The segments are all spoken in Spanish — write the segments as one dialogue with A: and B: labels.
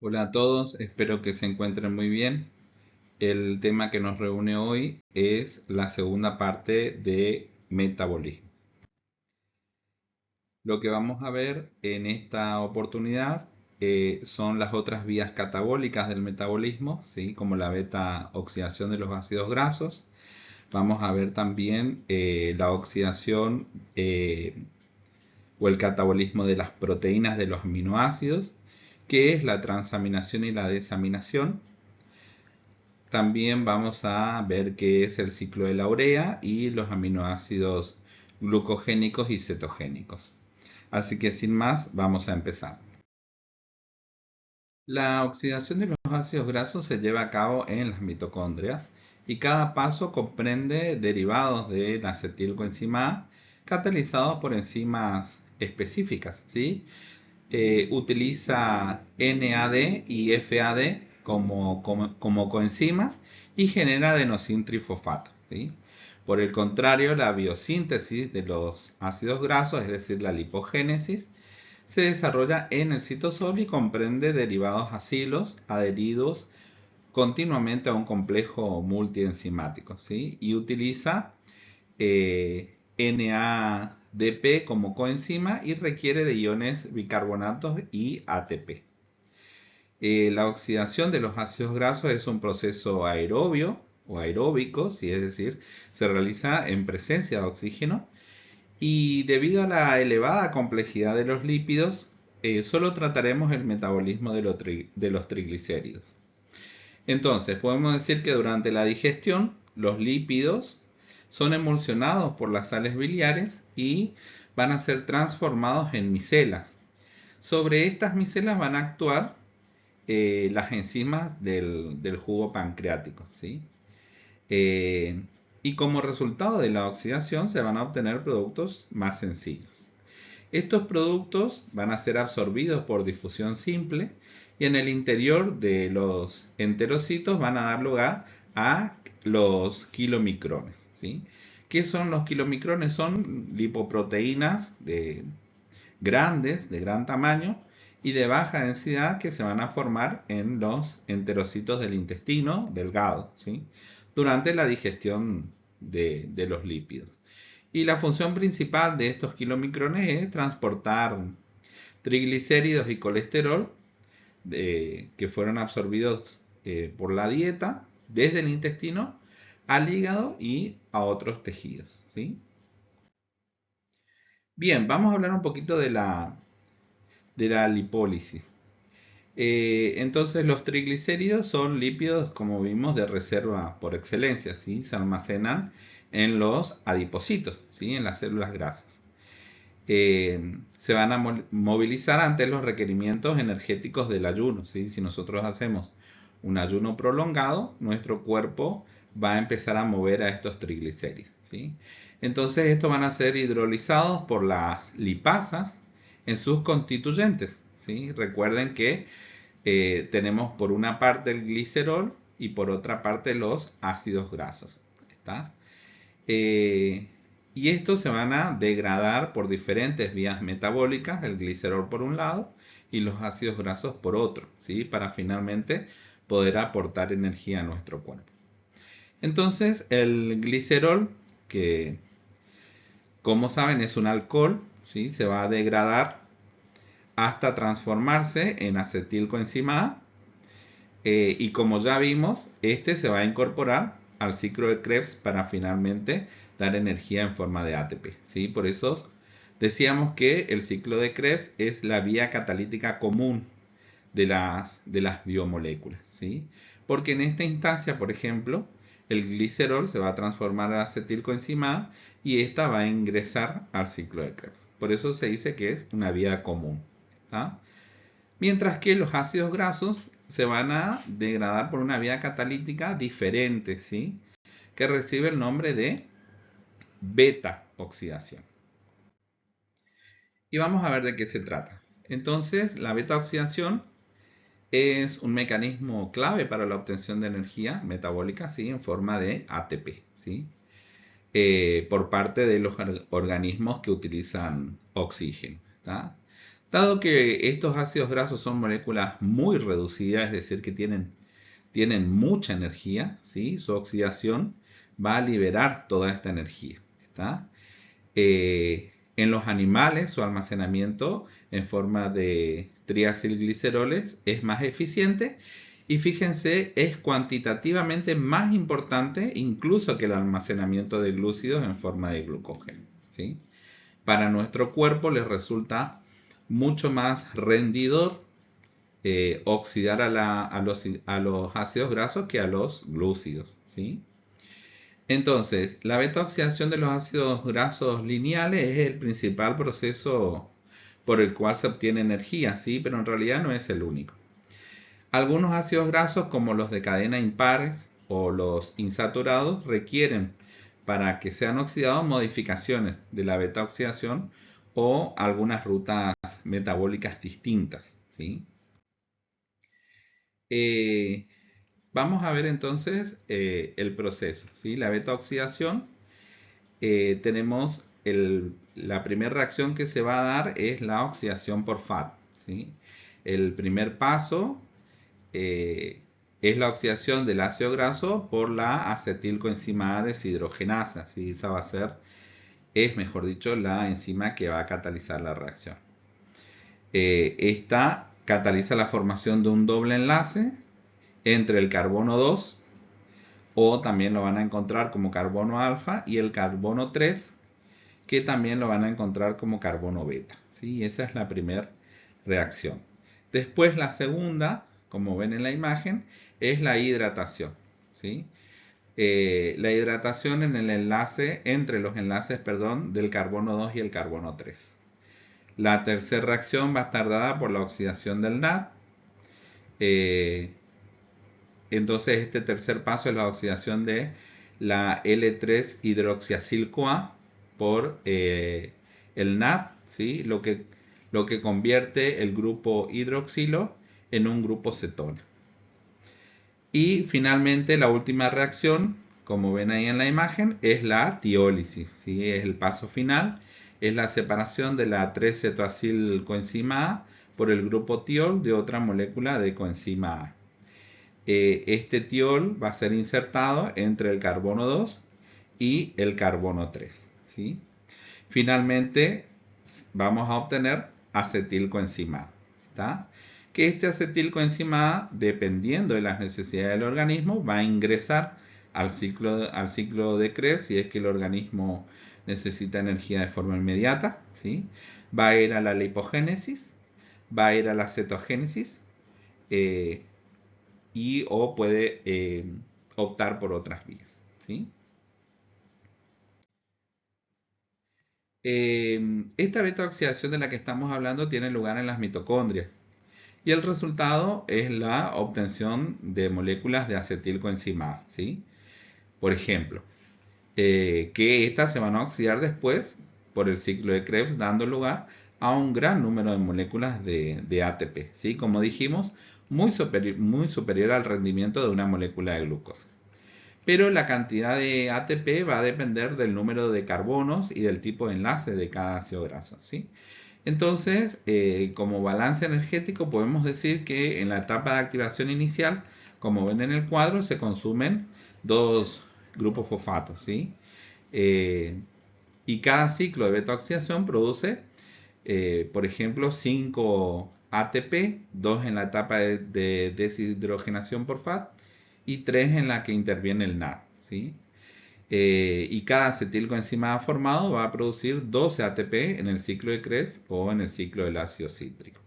A: Hola a todos, espero que se encuentren muy bien. El tema que nos reúne hoy es la segunda parte de metabolismo. Lo que vamos a ver en esta oportunidad son las otras vías catabólicas del metabolismo, ¿sí? Como la beta oxidación de los ácidos grasos. Vamos a ver también la oxidación o el catabolismo de las proteínas de los aminoácidos, que es la transaminación y la desaminación. También vamos a ver qué es el ciclo de la urea y los aminoácidos glucogénicos y cetogénicos. Así que sin más, vamos a empezar. La oxidación de los ácidos grasos se lleva a cabo en las mitocondrias y cada paso comprende derivados de la acetilcoenzima A catalizados por enzimas específicas, ¿sí? Utiliza NAD y FAD como coenzimas y genera adenosintrifosfato, ¿sí? Por el contrario, la biosíntesis de los ácidos grasos, es decir, la lipogénesis, se desarrolla en el citosol y comprende derivados acilos adheridos continuamente a un complejo multienzimático, ¿sí? Y utiliza NADP como coenzima y requiere de iones bicarbonatos y ATP. La oxidación de los ácidos grasos es un proceso aerobio o aeróbico, ¿sí? Es decir, se realiza en presencia de oxígeno y debido a la elevada complejidad de los lípidos, solo trataremos el metabolismo de los triglicéridos. Entonces, podemos decir que durante la digestión, los lípidos son emulsionados por las sales biliares y van a ser transformados en micelas. Sobre estas micelas van a actuar las enzimas del jugo pancreático, ¿sí? Eh, y como resultado de la oxidación se van a obtener productos más sencillos. Estos productos van a ser absorbidos por difusión simple y en el interior de los enterocitos van a dar lugar a los kilomicrones, ¿sí? ¿Qué son los kilomicrones? Son lipoproteínas grandes, de gran tamaño y de baja densidad que se van a formar en los enterocitos del intestino delgado, ¿sí? Durante la digestión de los lípidos. Y la función principal de estos kilomicrones es transportar triglicéridos y colesterol que fueron absorbidos por la dieta desde el intestino al hígado y a otros tejidos, ¿sí? Bien, vamos a hablar un poquito de la lipólisis. Entonces los triglicéridos son lípidos, como vimos, de reserva por excelencia, ¿sí? Se almacenan en los adipocitos, ¿sí? En las células grasas. Se van a movilizar ante los requerimientos energéticos del ayuno, ¿sí? Si nosotros hacemos un ayuno prolongado, nuestro cuerpo va a empezar a mover a estos triglicéridos, ¿sí? Entonces estos van a ser hidrolizados por las lipasas en sus constituyentes, ¿sí? Recuerden que tenemos por una parte el glicerol y por otra parte los ácidos grasos. ¿Está? Eh, y estos se van a degradar por diferentes vías metabólicas, el glicerol por un lado y los ácidos grasos por otro, ¿sí? Para finalmente poder aportar energía a nuestro cuerpo. Entonces, el glicerol, que como saben es un alcohol, ¿sí? Se va a degradar hasta transformarse en acetilcoenzima A. Y como ya vimos, este se va a incorporar al ciclo de Krebs para finalmente dar energía en forma de ATP, ¿sí? Por eso decíamos que el ciclo de Krebs es la vía catalítica común de las biomoléculas, ¿sí? Porque en esta instancia, por ejemplo, el glicerol se va a transformar a acetilcoenzima A y esta va a ingresar al ciclo de Krebs. Por eso se dice que es una vía común, ¿tá? Mientras que los ácidos grasos se van a degradar por una vía catalítica diferente, ¿sí? Que recibe el nombre de beta oxidación. Y vamos a ver de qué se trata. Entonces, la beta oxidación es un mecanismo clave para la obtención de energía metabólica, ¿sí? En forma de ATP, ¿sí? Por parte de los organismos que utilizan oxígeno, ¿tá? Dado que estos ácidos grasos son moléculas muy reducidas, es decir, que tienen mucha energía, ¿sí? Su oxidación va a liberar toda esta energía. ¿Está? En los animales, su almacenamiento en forma de triacilgliceroles es más eficiente y fíjense, es cuantitativamente más importante incluso que el almacenamiento de glúcidos en forma de glucógeno. ¿Sí? Para nuestro cuerpo les resulta mucho más rendidor oxidar a los ácidos grasos que a los glúcidos. ¿Sí? Entonces, la beta-oxidación de los ácidos grasos lineales es el principal proceso por el cual se obtiene energía, ¿sí? Pero en realidad no es el único. Algunos ácidos grasos, como los de cadena impares o los insaturados, requieren para que sean oxidados modificaciones de la beta-oxidación o algunas rutas metabólicas distintas, ¿sí? Eh, Vamos a ver entonces el proceso, ¿sí? La beta-oxidación, tenemos la primera reacción que se va a dar es la oxidación por FAD, ¿sí? El primer paso eh, es la oxidación del ácido graso por la acetilcoenzima A deshidrogenasa, ¿sí? Esa va a ser, es mejor dicho, la enzima que va a catalizar la reacción. Esta cataliza la formación de un doble enlace entre el carbono 2, o también lo van a encontrar como carbono alfa, y el carbono 3, que también lo van a encontrar como carbono beta. ¿Sí? Esa es la primera reacción. Después la segunda, como ven en la imagen, es la hidratación. ¿Sí? La hidratación en el enlace, entre los enlaces, perdón, del carbono 2 y el carbono 3. La tercera reacción va a estar dada por la oxidación del NAD. Entonces este tercer paso es la oxidación de la L3-hidroxiacil-CoA por el NAD, ¿sí? lo que convierte el grupo hidroxilo en un grupo cetona. Y finalmente la última reacción, como ven ahí en la imagen, es la tiólisis, ¿sí? Es el paso final, es la separación de la 3-cetoacilcoenzima A por el grupo tiol de otra molécula de coenzima A. Este tiol va a ser insertado entre el carbono 2 y el carbono 3. ¿Sí? Finalmente vamos a obtener acetilcoenzima A. ¿Está? Que este acetilcoenzima A, dependiendo de las necesidades del organismo, va a ingresar al ciclo de Krebs si es que el organismo necesita energía de forma inmediata. ¿Sí? Va a ir a la lipogénesis, va a ir a la cetogénesis, eh, o puede optar por otras vías. ¿Sí? Esta beta-oxidación de la que estamos hablando tiene lugar en las mitocondrias y el resultado es la obtención de moléculas de acetilcoenzima A. ¿Sí? Por ejemplo, que estas se van a oxidar después por el ciclo de Krebs, dando lugar a un gran número de moléculas de ATP. ¿Sí? Como dijimos, muy superior al rendimiento de una molécula de glucosa. Pero la cantidad de ATP va a depender del número de carbonos y del tipo de enlace de cada ácido graso. ¿Sí? Entonces, como balance energético, podemos decir que en la etapa de activación inicial, como ven en el cuadro, se consumen dos grupos fosfatos. ¿Sí? Y cada ciclo de beta-oxidación produce, por ejemplo, 5 ATP, 2 en la etapa de deshidrogenación por FAT y 3 en la que interviene el NAD. ¿Sí? Y cada acetilcoenzima formado va a producir 12 ATP en el ciclo de Krebs o en el ciclo del ácido cítrico.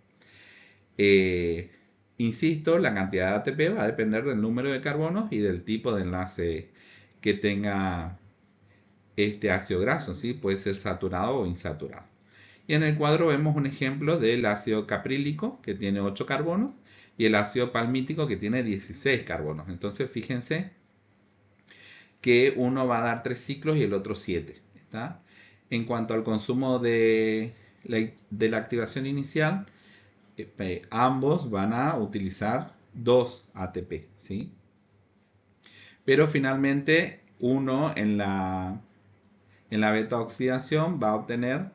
A: Eh, Insisto, la cantidad de ATP va a depender del número de carbonos y del tipo de enlace que tenga este ácido graso, ¿sí? Puede ser saturado o insaturado. Y en el cuadro vemos un ejemplo del ácido caprílico que tiene 8 carbonos y el ácido palmítico que tiene 16 carbonos. Entonces fíjense que uno va a dar 3 ciclos y el otro 7. ¿Está? En cuanto al consumo de la activación inicial, ambos van a utilizar 2 ATP. ¿Sí? Pero finalmente uno en la beta oxidación va a obtener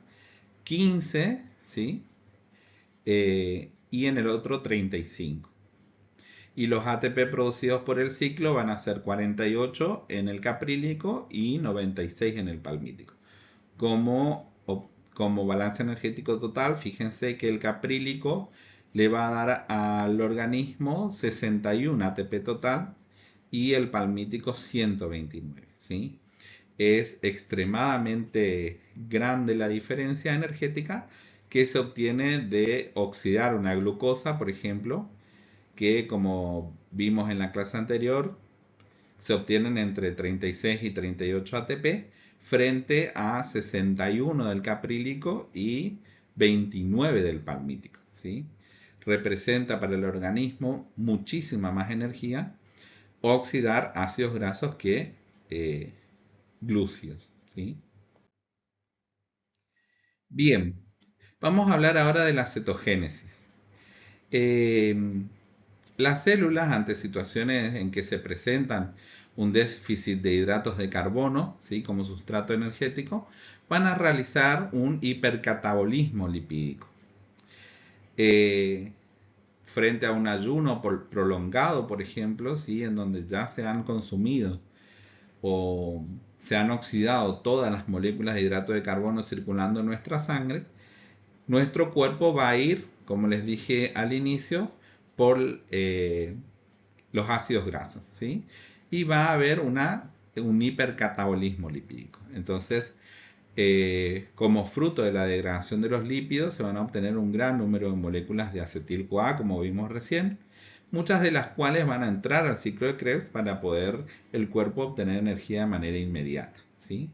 A: 15, ¿sí? y en el otro 35. Y los ATP producidos por el ciclo van a ser 48 en el caprílico y 96 en el palmítico. Como balance energético total, fíjense que el caprílico le va a dar al organismo 61 ATP total y el palmítico 129. ¿Sí? Es extremadamente grande la diferencia energética que se obtiene de oxidar una glucosa, por ejemplo, que como vimos en la clase anterior, se obtienen entre 36 y 38 ATP frente a 61 del caprílico y 29 del palmítico. ¿Sí? Representa para el organismo muchísima más energía oxidar ácidos grasos que glúcidos. ¿Sí? Bien, vamos a hablar ahora de la cetogénesis. Eh, las células, ante situaciones en que se presentan un déficit de hidratos de carbono, ¿sí? Como sustrato energético, van a realizar un hipercatabolismo lipídico. Eh, Frente a un ayuno prolongado, por ejemplo, ¿sí? En donde ya se han consumido o se han oxidado todas las moléculas de hidrato de carbono circulando en nuestra sangre, nuestro cuerpo va a ir, como les dije al inicio, por los ácidos grasos, ¿sí? Y va a haber un hipercatabolismo lipídico. Entonces, como fruto de la degradación de los lípidos, se van a obtener un gran número de moléculas de acetil-CoA, como vimos recién, muchas de las cuales van a entrar al ciclo de Krebs para poder el cuerpo obtener energía de manera inmediata, ¿sí?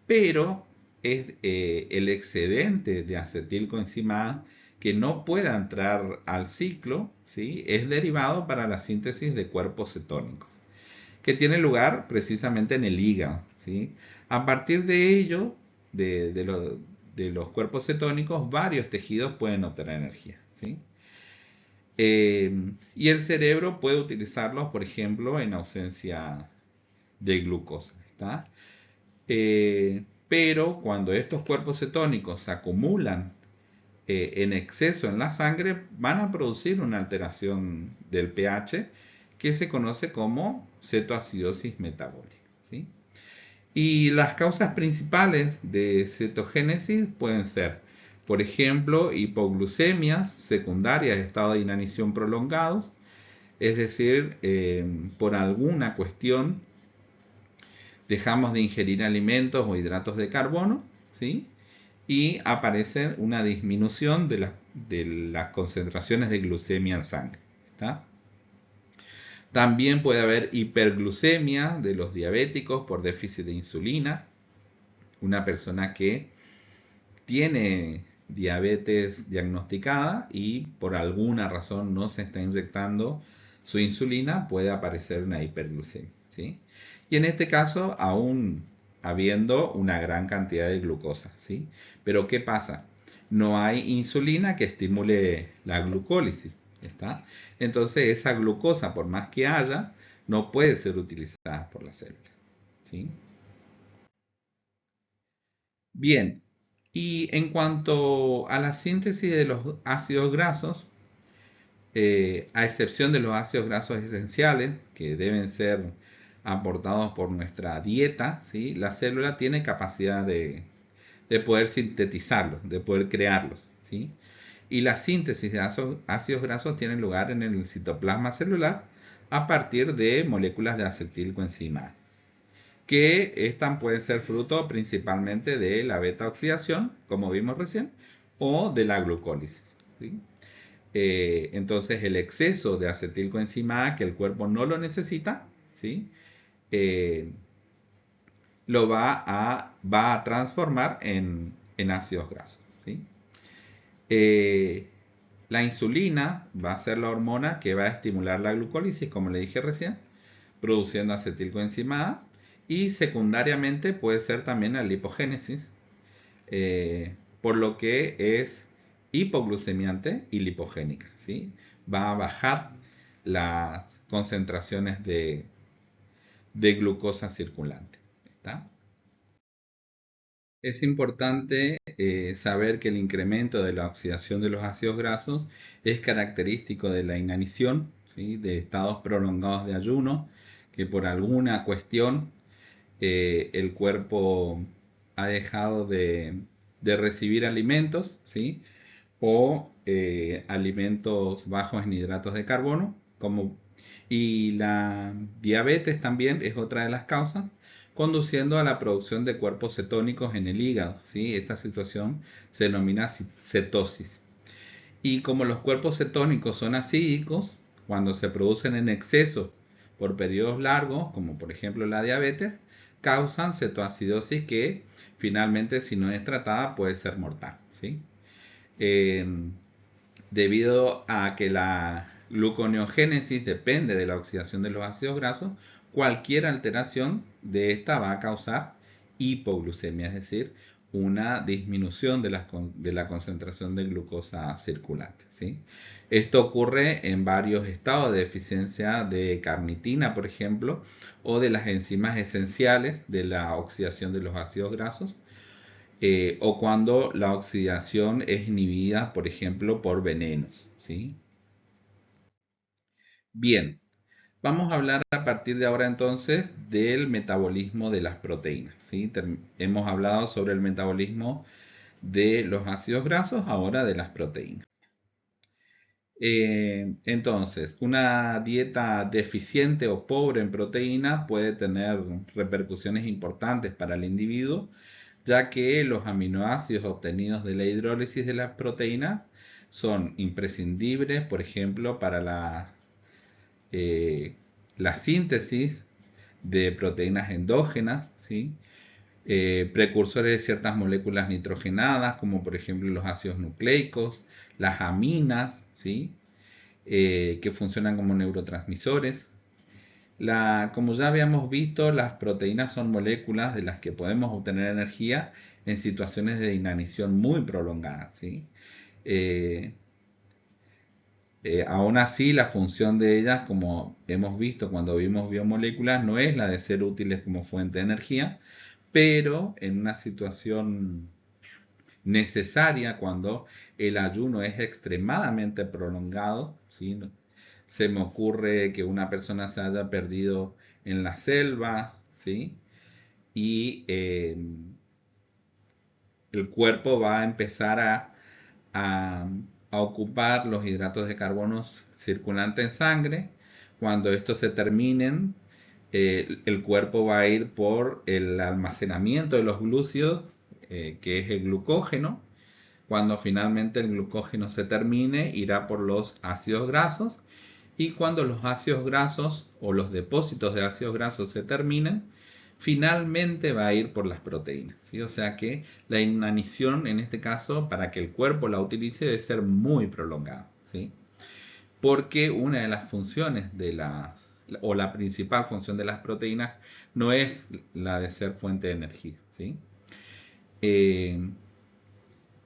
A: Pero es el excedente de acetilcoenzima A que no pueda entrar al ciclo, ¿sí? Es derivado para la síntesis de cuerpos cetónicos, que tiene lugar precisamente en el hígado, ¿sí? A partir de ello, de los cuerpos cetónicos, varios tejidos pueden obtener energía, ¿sí? Y el cerebro puede utilizarlos, por ejemplo, en ausencia de glucosa, ¿está? Pero cuando estos cuerpos cetónicos se acumulan en exceso en la sangre, van a producir una alteración del pH que se conoce como cetoacidosis metabólica, ¿sí? Y las causas principales de cetogénesis pueden ser, por ejemplo, hipoglucemias secundarias de estado de inanición prolongados, es decir, por alguna cuestión dejamos de ingerir alimentos o hidratos de carbono, ¿sí? Y aparece una disminución de las concentraciones de glucemia en sangre, ¿está? También puede haber hiperglucemia de los diabéticos por déficit de insulina. Una persona que tiene diabetes diagnosticada y por alguna razón no se está inyectando su insulina, puede aparecer una hiperglucemia, ¿sí? Y en este caso, aún habiendo una gran cantidad de glucosa, ¿sí? Pero ¿qué pasa? No hay insulina que estimule la glucólisis, ¿está? Entonces esa glucosa, por más que haya, no puede ser utilizada por las células, ¿sí? Bien, y en cuanto a la síntesis de los ácidos grasos, a excepción de los ácidos grasos esenciales, que deben ser aportados por nuestra dieta, ¿sí? La célula tiene capacidad de poder sintetizarlos, de poder crearlos, ¿sí? Y la síntesis de ácidos grasos tiene lugar en el citoplasma celular a partir de moléculas de acetilcoenzima, que estas pueden ser fruto principalmente de la beta oxidación, como vimos recién, o de la glucólisis, ¿sí? Entonces el exceso de acetilcoenzima A, que el cuerpo no lo necesita, ¿sí? Eh, va a transformar en ácidos grasos, ¿sí? Eh, la insulina va a ser la hormona que va a estimular la glucólisis, como le dije recién, produciendo acetilcoenzima A, y secundariamente puede ser también la lipogénesis, por lo que es hipoglucemiante y lipogénica, ¿sí? Va a bajar las concentraciones de glucosa circulante, ¿está? Es importante saber que el incremento de la oxidación de los ácidos grasos es característico de la inanición, ¿sí? De estados prolongados de ayuno, que por alguna cuestión el cuerpo ha dejado de recibir alimentos, ¿sí? O alimentos bajos en hidratos de carbono, y la diabetes también es otra de las causas, conduciendo a la producción de cuerpos cetónicos en el hígado, ¿sí? Esta situación se denomina cetosis. Y como los cuerpos cetónicos son acídicos, cuando se producen en exceso por periodos largos, como por ejemplo la diabetes, causan cetoacidosis que finalmente, si no es tratada, puede ser mortal, ¿sí? Eh, Debido a que la gluconeogénesis depende de la oxidación de los ácidos grasos, cualquier alteración de esta va a causar hipoglucemia, es decir, una disminución de la concentración de glucosa circulante, ¿sí? Esto ocurre en varios estados de deficiencia de carnitina, por ejemplo, o de las enzimas esenciales de la oxidación de los ácidos grasos, o cuando la oxidación es inhibida, por ejemplo, por venenos, ¿sí? Bien, vamos a hablar a partir de ahora entonces del metabolismo de las proteínas, ¿sí? Hemos hablado sobre el metabolismo de los ácidos grasos, ahora de las proteínas. Entonces, una dieta deficiente o pobre en proteína puede tener repercusiones importantes para el individuo, ya que los aminoácidos obtenidos de la hidrólisis de las proteínas son imprescindibles, por ejemplo, para eh, la síntesis de proteínas endógenas, ¿sí? Precursores de ciertas moléculas nitrogenadas, como por ejemplo los ácidos nucleicos, las aminas, ¿sí? Que funcionan como neurotransmisores. Como ya habíamos visto, las proteínas son moléculas de las que podemos obtener energía en situaciones de inanición muy prolongadas, ¿sí? Eh, Aún así, la función de ellas, como hemos visto cuando vimos biomoléculas, no es la de ser útiles como fuente de energía, pero en una situación necesaria, cuando el ayuno es extremadamente prolongado, ¿sí? Se me ocurre que una persona se haya perdido en la selva, ¿sí? Y el cuerpo va a empezar a, a ocupar los hidratos de carbono circulantes en sangre. Cuando estos se terminen, el cuerpo va a ir por el almacenamiento de los glúcidos, que es el glucógeno. Cuando finalmente el glucógeno se termine, irá por los ácidos grasos. Y cuando los ácidos grasos o los depósitos de ácidos grasos se terminen, finalmente va a ir por las proteínas, ¿sí? O sea que la inanición, en este caso, para que el cuerpo la utilice, debe ser muy prolongada, ¿sí? Porque una de las funciones o la principal función de las proteínas no es la de ser fuente de energía, ¿sí? Eh,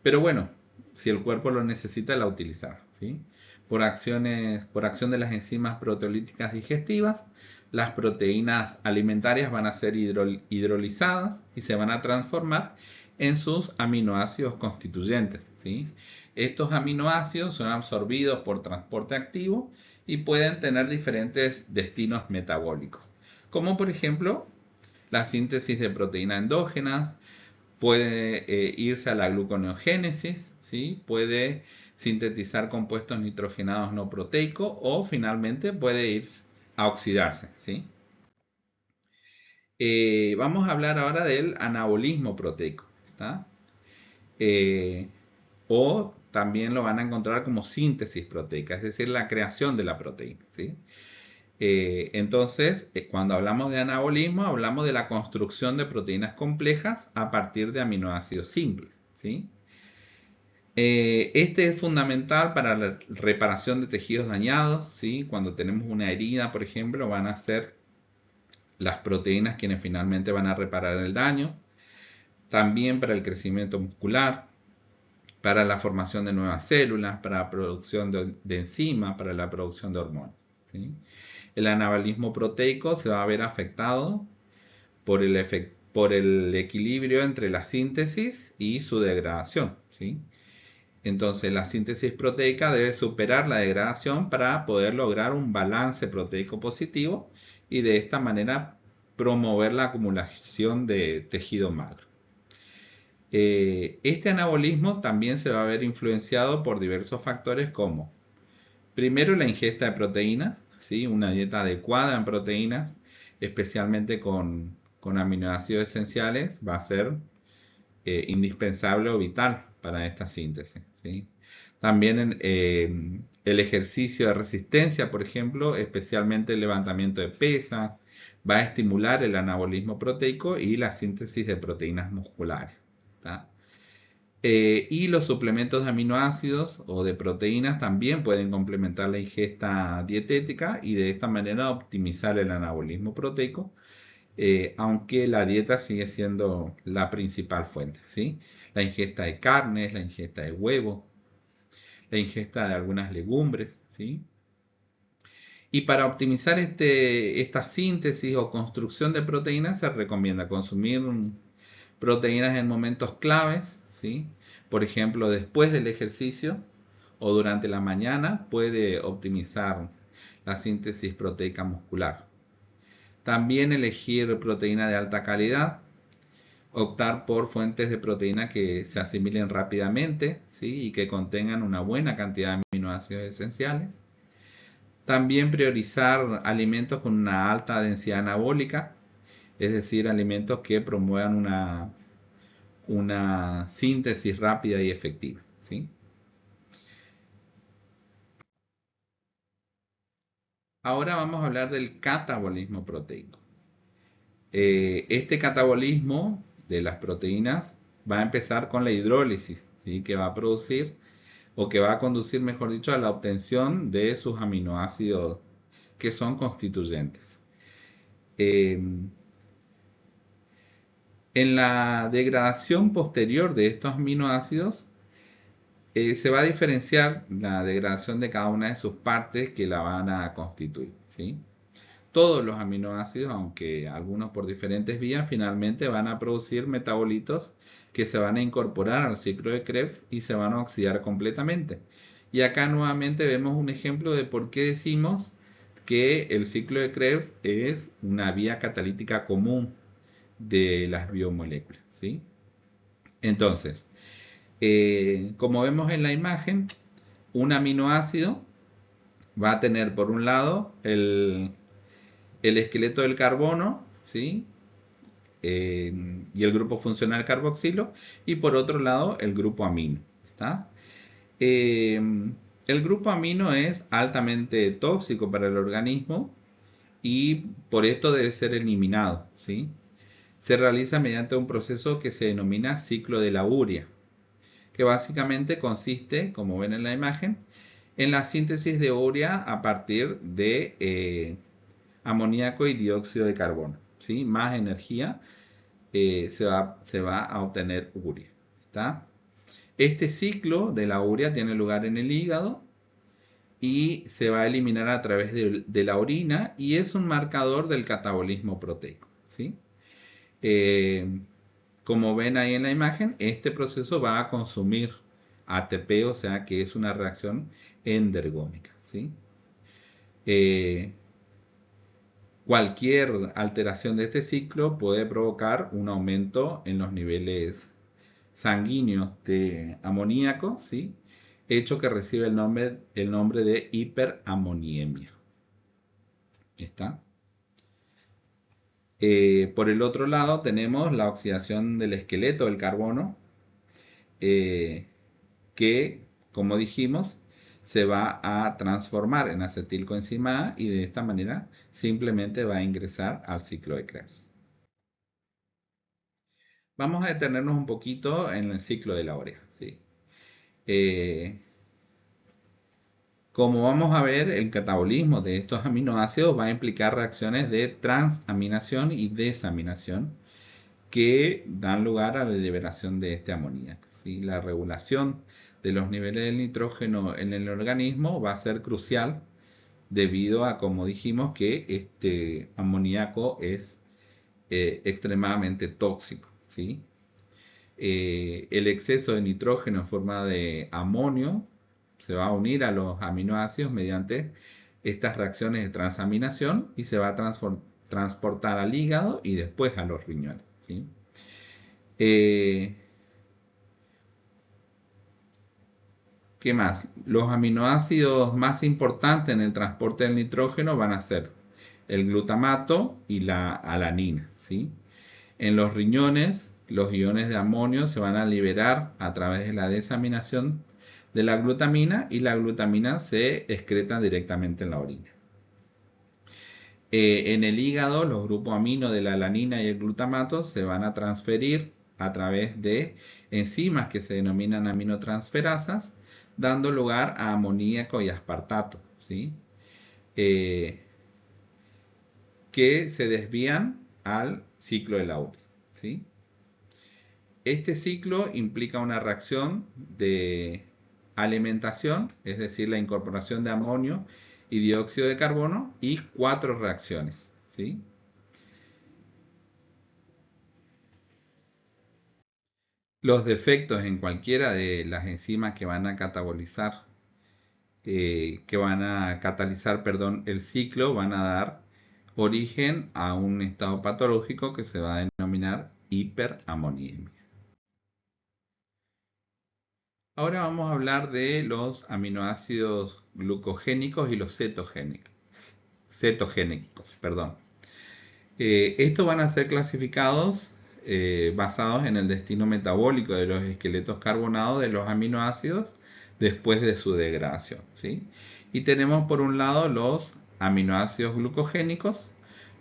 A: pero bueno, si el cuerpo lo necesita, la utilizará, ¿sí? Por acción de las enzimas proteolíticas digestivas, las proteínas alimentarias van a ser hidrolizadas y se van a transformar en sus aminoácidos constituyentes, ¿sí? Estos aminoácidos son absorbidos por transporte activo y pueden tener diferentes destinos metabólicos, como por ejemplo la síntesis de proteína endógena, puede irse a la gluconeogénesis, ¿sí? Puede sintetizar compuestos nitrogenados no proteicos o finalmente puede ir a oxidarse, ¿sí? Vamos a hablar ahora del anabolismo proteico, ¿tá? Eh, o también lo van a encontrar como síntesis proteica, es decir, la creación de la proteína, ¿sí? Entonces, cuando hablamos de anabolismo, hablamos de la construcción de proteínas complejas a partir de aminoácidos simples, ¿sí? Este es fundamental para la reparación de tejidos dañados, ¿sí? Cuando tenemos una herida, por ejemplo, van a ser las proteínas quienes finalmente van a reparar el daño. También para el crecimiento muscular, para la formación de nuevas células, para la producción de enzimas, para la producción de hormonas, ¿sí? El anabolismo proteico se va a ver afectado por el equilibrio entre la síntesis y su degradación, ¿sí? Entonces la síntesis proteica debe superar la degradación para poder lograr un balance proteico positivo y de esta manera promover la acumulación de tejido magro. Este anabolismo también se va a ver influenciado por diversos factores como, primero, la ingesta de proteínas, ¿sí? Una dieta adecuada en proteínas, especialmente con aminoácidos esenciales, va a ser indispensable o vital para esta síntesis, ¿sí? También el ejercicio de resistencia, por ejemplo, especialmente el levantamiento de pesas, va a estimular el anabolismo proteico y la síntesis de proteínas musculares, ¿tá? Y los suplementos de aminoácidos o de proteínas también pueden complementar la ingesta dietética y de esta manera optimizar el anabolismo proteico, aunque la dieta sigue siendo la principal fuente, ¿sí? La ingesta de carnes, la ingesta de huevos, la ingesta de algunas legumbres, ¿sí? Y para optimizar esta síntesis o construcción de proteínas se recomienda consumir proteínas en momentos claves, ¿sí? Por ejemplo, después del ejercicio o durante la mañana puede optimizar la síntesis proteica muscular. También elegir proteína de alta calidad, optar por fuentes de proteína que se asimilen rápidamente, ¿sí? Y que contengan una buena cantidad de aminoácidos esenciales. También priorizar alimentos con una alta densidad anabólica, es decir, alimentos que promuevan una síntesis rápida y efectiva, ¿sí? Ahora vamos a hablar del catabolismo proteico. Este catabolismo de las proteínas va a empezar con la hidrólisis, ¿sí? Que va a producir o que va a conducir, mejor dicho, a la obtención de sus aminoácidos que son constituyentes. Eh, en la degradación posterior de estos aminoácidos, se va a diferenciar la degradación de cada una de sus partes que la van a constituir, ¿sí? Todos los aminoácidos, aunque algunos por diferentes vías, finalmente van a producir metabolitos que se van a incorporar al ciclo de Krebs y se van a oxidar completamente. Y acá nuevamente vemos un ejemplo de por qué decimos que el ciclo de Krebs es una vía catalítica común de las biomoléculas, ¿sí? Entonces, como vemos en la imagen, un aminoácido va a tener por un lado el esqueleto del carbono, ¿sí? Y el grupo funcional carboxilo, y por otro lado el grupo amino, ¿está? Eh, el grupo amino es altamente tóxico para el organismo y por esto debe ser eliminado, ¿sí? Se realiza mediante un proceso que se denomina ciclo de la urea, que básicamente consiste, como ven en la imagen, en la síntesis de urea a partir de amoníaco y dióxido de carbono, ¿sí? Más energía se va a obtener urea, ¿está? Este ciclo de la urea tiene lugar en el hígado y se va a eliminar a través de la orina y es un marcador del catabolismo proteico, ¿sí? Eh, como ven ahí en la imagen, este proceso va a consumir ATP, o sea que es una reacción endergómica, ¿sí? Eh, Cualquier alteración de este ciclo puede provocar un aumento en los niveles sanguíneos de amoníaco, ¿sí? Hecho que recibe el nombre de hiperamoniemia. ¿Está? Por el otro lado tenemos la oxidación del esqueleto del carbono, eh, que, como dijimos, se va a transformar en acetilcoenzima A y de esta manera simplemente va a ingresar al ciclo de Krebs. Vamos a detenernos un poquito en el ciclo de la urea, ¿sí? Eh, Como vamos a ver, el catabolismo de estos aminoácidos va a implicar reacciones de transaminación y desaminación que dan lugar a la liberación de este amoníaco, ¿sí? La regulación de los niveles de nitrógeno en el organismo va a ser crucial debido a, como dijimos, que este amoníaco es extremadamente tóxico, ¿sí? El exceso de nitrógeno en forma de amonio se va a unir a los aminoácidos mediante estas reacciones de transaminación y se va a transportar al hígado y después a los riñones, ¿sí? Eh, ¿Qué más? Los aminoácidos más importantes en el transporte del nitrógeno van a ser el glutamato y la alanina, ¿sí? En los riñones, los iones de amonio se van a liberar a través de la desaminación de la glutamina y la glutamina se excreta directamente en la orina. En el hígado, los grupos amino de la alanina y el glutamato se van a transferir a través de enzimas que se denominan aminotransferasas, dando lugar a amoníaco y aspartato, ¿sí? Eh, que se desvían al ciclo de Lowry, ¿sí? Este ciclo implica una reacción de alimentación, es decir, la incorporación de amonio y dióxido de carbono, y 4 reacciones, ¿sí? Los defectos en cualquiera de las enzimas que van a catabolizar, perdón, el ciclo, van a dar origen a un estado patológico que se va a denominar hiperamoniemia. Ahora vamos a hablar de los aminoácidos glucogénicos y los cetogénicos, perdón. Estos van a ser clasificados basados en el destino metabólico de los esqueletos carbonados de los aminoácidos después de su degradación, ¿sí? Y tenemos por un lado los aminoácidos glucogénicos,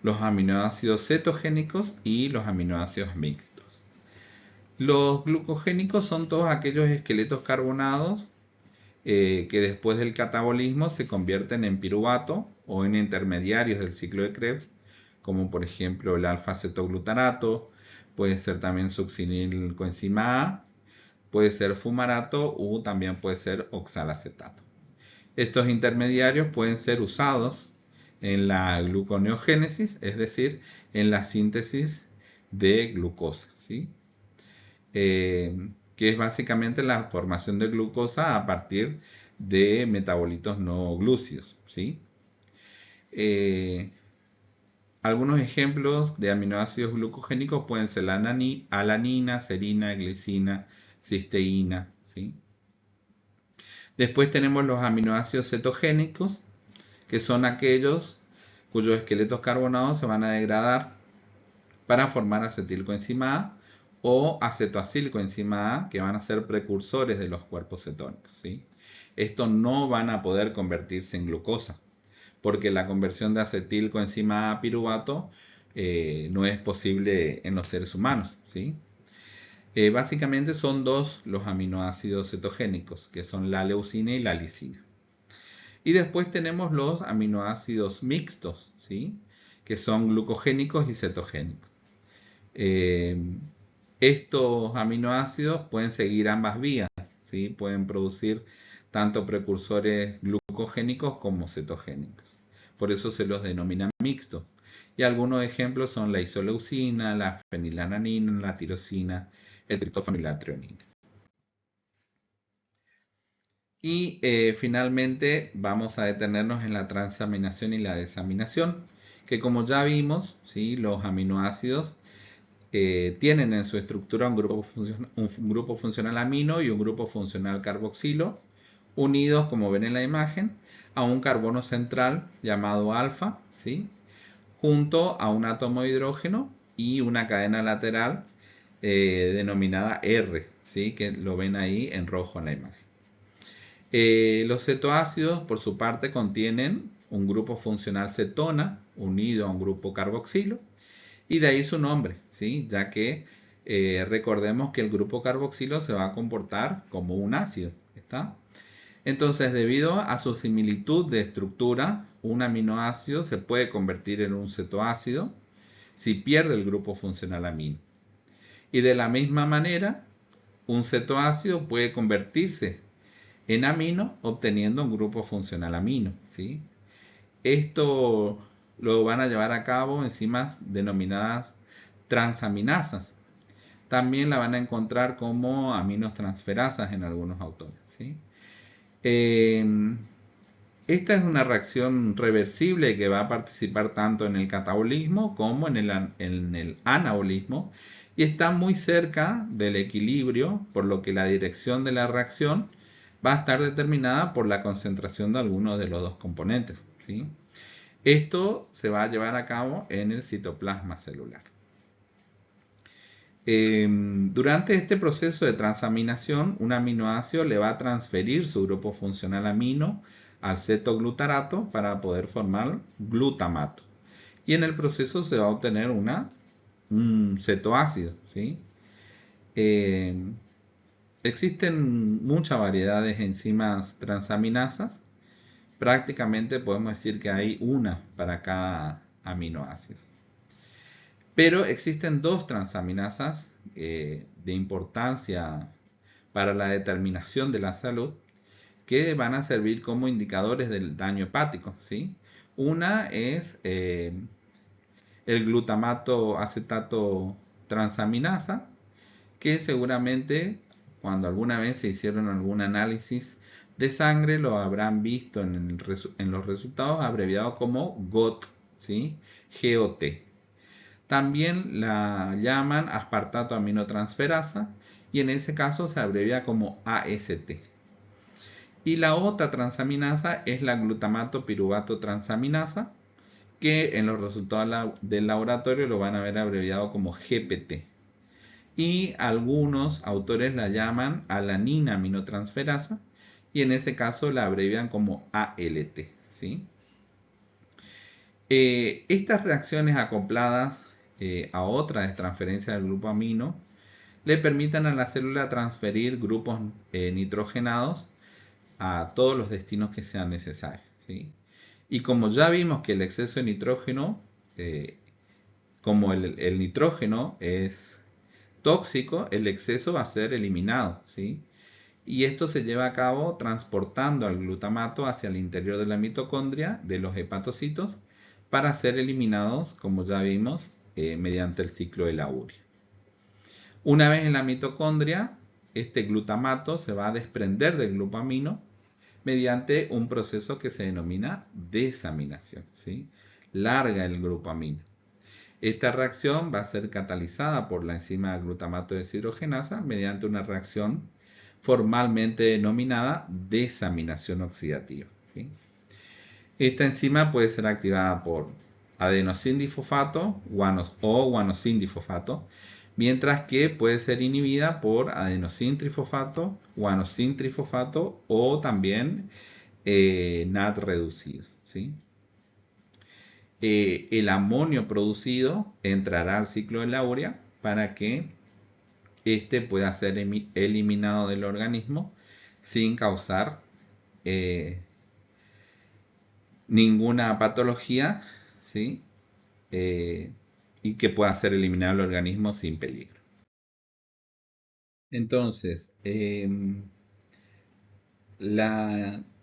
A: los aminoácidos cetogénicos y los aminoácidos mixtos. Los glucogénicos son todos aquellos esqueletos carbonados que después del catabolismo se convierten en piruvato o en intermediarios del ciclo de Krebs, como por ejemplo el alfa-cetoglutarato, puede ser también succinilcoenzima A, puede ser fumarato o también puede ser oxalacetato. Estos intermediarios pueden ser usados en la gluconeogénesis, es decir, en la síntesis de glucosa, ¿sí? Que es básicamente la formación de glucosa a partir de metabolitos no glúcidos, ¿sí? Eh, Algunos ejemplos de aminoácidos glucogénicos pueden ser la alanina, serina, glicina, cisteína, ¿sí? Después tenemos los aminoácidos cetogénicos, que son aquellos cuyos esqueletos carbonados se van a degradar para formar acetilcoenzima A o acetoacilcoenzima A, que van a ser precursores de los cuerpos cetónicos, ¿sí? Estos no van a poder convertirse en glucosa, porque la conversión de acetilcoenzima A a piruvato no es posible en los seres humanos, ¿sí? Básicamente son dos los aminoácidos cetogénicos, que son la leucina y la lisina. Y después tenemos los aminoácidos mixtos, ¿sí? Que son glucogénicos y cetogénicos. Estos aminoácidos pueden seguir ambas vías, ¿sí? Pueden producir tanto precursores glucogénicos como cetogénicos. Por eso se los denomina mixtos. Y algunos ejemplos son la isoleucina, la fenilalanina, la tirosina, el triptófano y la treonina. Y finalmente vamos a detenernos en la transaminación y la desaminación, que como ya vimos, ¿sí? Los aminoácidos tienen en su estructura un grupo funcional amino y un grupo funcional carboxilo, unidos, como ven en la imagen, a un carbono central llamado alfa, ¿sí? Junto a un átomo de hidrógeno y una cadena lateral denominada R, ¿sí? Que lo ven ahí en rojo en la imagen. Los cetoácidos, por su parte, contienen un grupo funcional cetona unido a un grupo carboxilo, y de ahí su nombre, ¿sí? Ya que recordemos que el grupo carboxilo se va a comportar como un ácido, ¿está? Entonces, debido a su similitud de estructura, un aminoácido se puede convertir en un cetoácido si pierde el grupo funcional amino. Y de la misma manera, un cetoácido puede convertirse en amino obteniendo un grupo funcional amino, ¿sí? Esto lo van a llevar a cabo enzimas denominadas transaminasas. También la van a encontrar como aminotransferasas en algunos autores, ¿sí? Esta es una reacción reversible que va a participar tanto en el catabolismo como en el anabolismo y está muy cerca del equilibrio, por lo que la dirección de la reacción va a estar determinada por la concentración de algunos de los dos componentes, ¿sí? Esto se va a llevar a cabo en el citoplasma celular. Durante este proceso de transaminación, un aminoácido le va a transferir su grupo funcional amino al cetoglutarato para poder formar glutamato. Y en el proceso se va a obtener un cetoácido, ¿sí? Existen muchas variedades de enzimas transaminasas. Prácticamente podemos decir que hay una para cada aminoácido. Pero existen dos transaminasas de importancia para la determinación de la salud que van a servir como indicadores del daño hepático, ¿sí? Una es el glutamato acetato transaminasa, que seguramente cuando alguna vez se hicieron algún análisis de sangre lo habrán visto en los resultados abreviado como GOT, ¿sí? GOT. También la llaman aspartato aminotransferasa y en ese caso se abrevia como AST. Y la otra transaminasa es la glutamato piruvato transaminasa, que en los resultados del laboratorio lo van a ver abreviado como GPT. Y algunos autores la llaman alanina aminotransferasa y en ese caso la abrevian como ALT, ¿sí? Estas reacciones acopladas a otra de transferencia del grupo amino le permitan a la célula transferir grupos nitrogenados a todos los destinos que sean necesarios, ¿sí? Y como ya vimos que el exceso de nitrógeno, como el nitrógeno es tóxico, el exceso va a ser eliminado, ¿sí? Y esto se lleva a cabo transportando al glutamato hacia el interior de la mitocondria de los hepatocitos para ser eliminados, como ya vimos, mediante el ciclo de la urea. Una vez en la mitocondria, este glutamato se va a desprender del glupamino mediante un proceso que se denomina desaminación, ¿sí? Larga el glupamino. Esta reacción va a ser catalizada por la enzima glutamato deshidrogenasa mediante una reacción formalmente denominada desaminación oxidativa, ¿sí? Esta enzima puede ser activada por adenosindifosfato o guanosindifosfato, mientras que puede ser inhibida por adenosintrifosfato, guanosintrifosfato o también NAD reducido, ¿sí? El amonio producido entrará al ciclo de la urea para que este pueda ser eliminado del organismo sin causar ninguna patología, ¿sí? Y que pueda ser eliminado del organismo sin peligro. Entonces, ¿en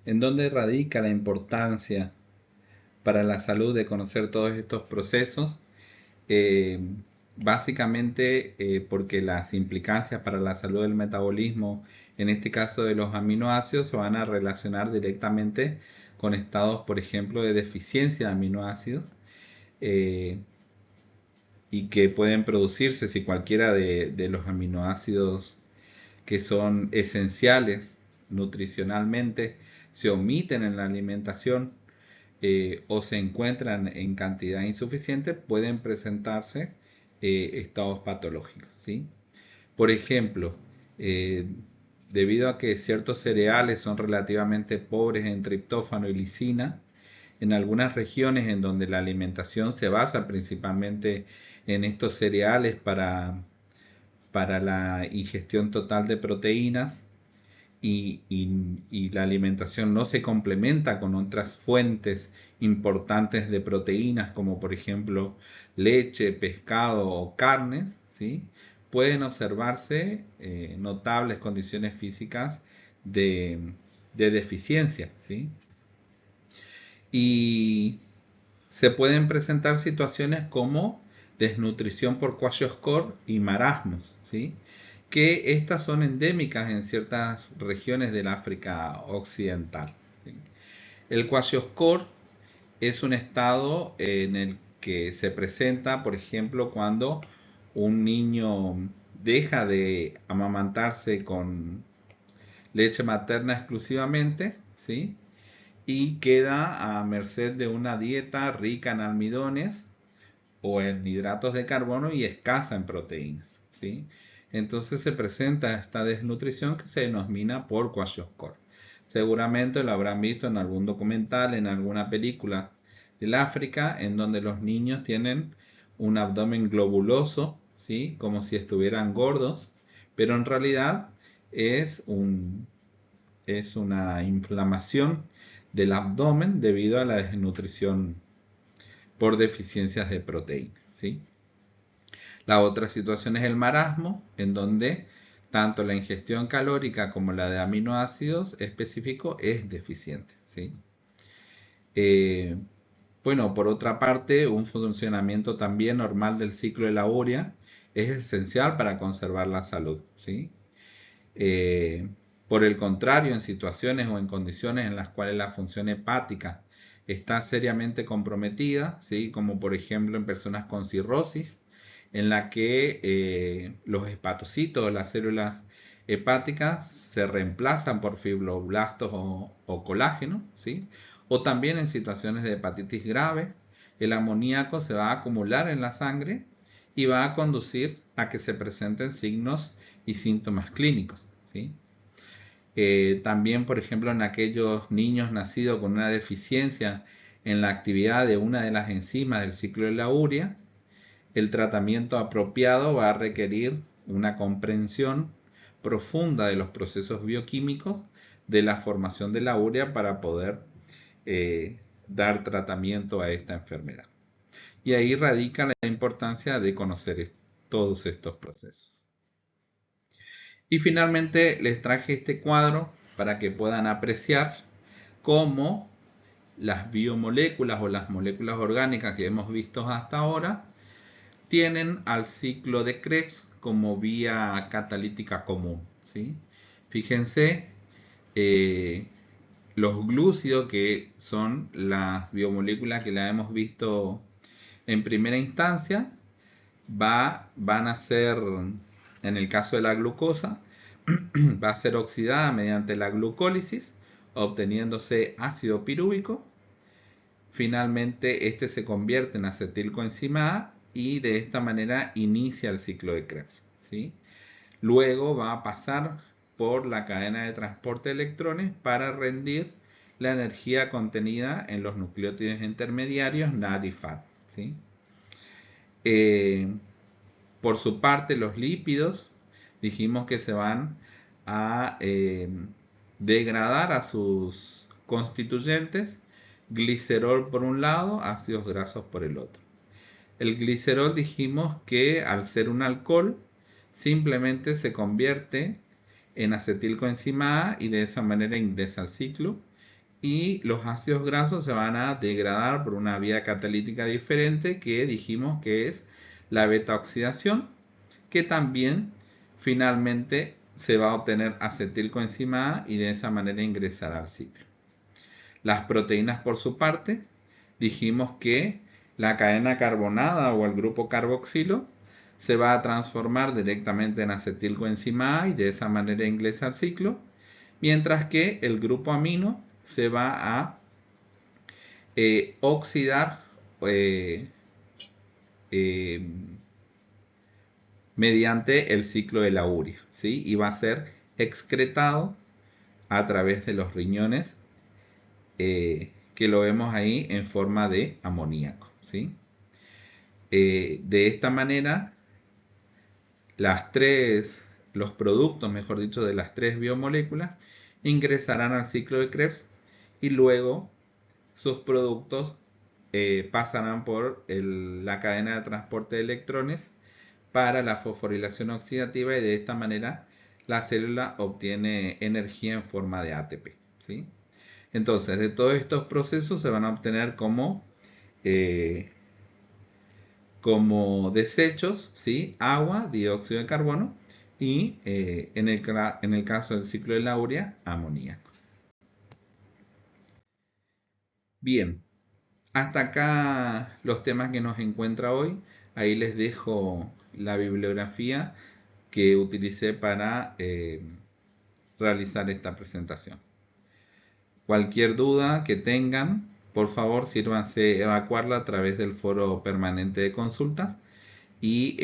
A: dónde radica la importancia para la salud de conocer todos estos procesos? Eh, Básicamente porque las implicancias para la salud del metabolismo, en este caso de los aminoácidos, se van a relacionar directamente con estados, por ejemplo, de deficiencia de aminoácidos eh, y que pueden producirse si cualquiera de los aminoácidos que son esenciales nutricionalmente se omiten en la alimentación o se encuentran en cantidad insuficiente, pueden presentarse estados patológicos, ¿sí? Por ejemplo, eh, debido a que ciertos cereales son relativamente pobres en triptófano y lisina, en algunas regiones en donde la alimentación se basa principalmente en estos cereales para la ingestión total de proteínas, y la alimentación no se complementa con otras fuentes importantes de proteínas como por ejemplo leche, pescado o carnes, ¿sí? Pueden observarse notables condiciones físicas de, de deficiencia, ¿sí? Y se pueden presentar situaciones como desnutrición por kwashiorkor y marasmos, ¿sí? Que estas son endémicas en ciertas regiones del África Occidental, ¿sí? El kwashiorkor es un estado en el que se presenta, por ejemplo, cuando un niño deja de amamantarse con leche materna exclusivamente, ¿sí? Y queda a merced de una dieta rica en almidones o en hidratos de carbono y escasa en proteínas, ¿sí? Entonces se presenta esta desnutrición que se denomina por kwashiorkor. Seguramente lo habrán visto en algún documental, en alguna película del África, en donde los niños tienen un abdomen globuloso, ¿sí? Como si estuvieran gordos, pero en realidad es, es una inflamación del abdomen debido a la desnutrición por deficiencias de proteínas, ¿sí? La otra situación es el marasmo, en donde tanto la ingestión calórica como la de aminoácidos específicos es deficiente, ¿sí? Eh, bueno, por otra parte, un funcionamiento también normal del ciclo de la urea es esencial para conservar la salud, ¿sí? Eh, por el contrario, en situaciones o en condiciones en las cuales la función hepática está seriamente comprometida, ¿sí? Como por ejemplo en personas con cirrosis, en la que los hepatocitos, las células hepáticas, se reemplazan por fibroblastos o colágeno, ¿sí? O también en situaciones de hepatitis grave, el amoníaco se va a acumular en la sangre y va a conducir a que se presenten signos y síntomas clínicos, ¿sí? También, por ejemplo, en aquellos niños nacidos con una deficiencia en la actividad de una de las enzimas del ciclo de la urea, el tratamiento apropiado va a requerir una comprensión profunda de los procesos bioquímicos de la formación de la urea para poder dar tratamiento a esta enfermedad. Y ahí radica la importancia de conocer todos estos procesos. Y finalmente les traje este cuadro para que puedan apreciar cómo las biomoléculas o las moléculas orgánicas que hemos visto hasta ahora tienen al ciclo de Krebs como vía catalítica común, ¿sí? Fíjense, eh, los glúcidos, que son las biomoléculas que la hemos visto en primera instancia, van a ser, en el caso de la glucosa, va a ser oxidada mediante la glucólisis, obteniéndose ácido pirúvico. Finalmente, este se convierte en acetilcoenzima A y de esta manera inicia el ciclo de Krebs, ¿sí? Luego va a pasar por la cadena de transporte de electrones para rendir la energía contenida en los nucleótidos intermediarios NAD y FAD, ¿sí? Por su parte, los lípidos dijimos que se van a degradar a sus constituyentes, glicerol por un lado, ácidos grasos por el otro. El glicerol dijimos que al ser un alcohol simplemente se convierte en acetilcoenzima A y de esa manera ingresa al ciclo, y los ácidos grasos se van a degradar por una vía catalítica diferente que dijimos que es la beta oxidación, que también finalmente se va a obtener acetilcoenzima A y de esa manera ingresar al ciclo. Las proteínas, por su parte, dijimos que la cadena carbonada o el grupo carboxilo se va a transformar directamente en acetilcoenzima A y de esa manera ingresa al ciclo, mientras que el grupo amino se va a oxidar eh, mediante el ciclo de la urea, ¿sí? Y va a ser excretado a través de los riñones, que lo vemos ahí en forma de amoníaco, ¿sí? De esta manera, los productos, mejor dicho, de las tres biomoléculas ingresarán al ciclo de Krebs y luego sus productos pasarán por la cadena de transporte de electrones para la fosforilación oxidativa y de esta manera la célula obtiene energía en forma de ATP, ¿sí? Entonces, de todos estos procesos se van a obtener como como desechos, ¿sí? Agua, dióxido de carbono y en el caso del ciclo de la urea, amoníaco. Bien, hasta acá los temas que nos encuentra hoy. Ahí les dejo la bibliografía que utilicé para realizar esta presentación. Cualquier duda que tengan, por favor, sírvanse evacuarla a través del foro permanente de consultas y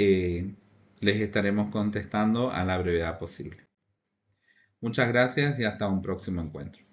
A: les estaremos contestando a la brevedad posible. Muchas gracias y hasta un próximo encuentro.